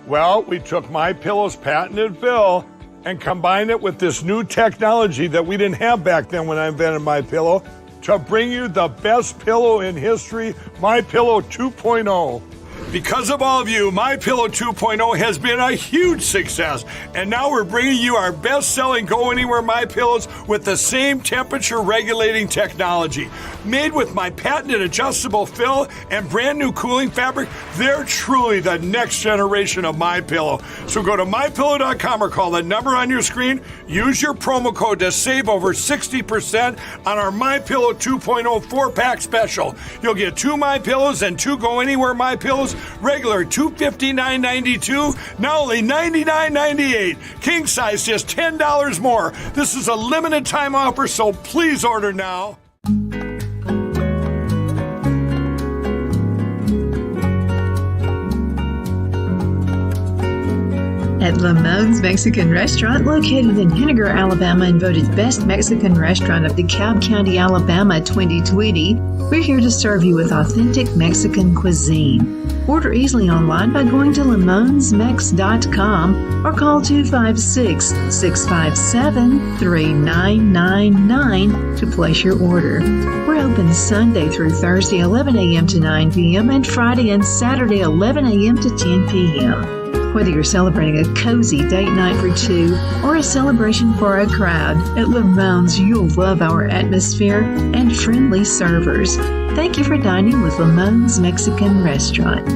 Well, we took MyPillow's patented fill and combined it with this new technology that we didn't have back then when I invented MyPillow to bring you the best pillow in history, MyPillow 2.0. Because of all of you, MyPillow 2.0 has been a huge success, and now we're bringing you our best-selling Go Anywhere MyPillows with the same temperature-regulating technology. Made with my patented adjustable fill and brand new cooling fabric, they're truly the next generation of MyPillow. So go to MyPillow.com or call the number on your screen. Use your promo code to save over 60% on our MyPillow 2.0 4-pack special. You'll get 2 MyPillows and 2 Go Anywhere MyPillows, regular $259.92, now only $99.98. King size just $10 more. This is a limited time offer, so please order now. At Lamone's Mexican Restaurant, located in Henniger, Alabama, and voted Best Mexican Restaurant of DeKalb County, Alabama 2020, we're here to serve you with authentic Mexican cuisine. Order easily online by going to lamonsmex.com or call 256-657-3999 to place your order. We're open Sunday through Thursday 11 a.m. to 9 p.m. and Friday and Saturday 11 a.m. to 10 p.m. Whether you're celebrating a cozy date night for two or a celebration for a crowd, at Lamone's you'll love our atmosphere and friendly servers. Thank you for dining with Lamone's Mexican Restaurant.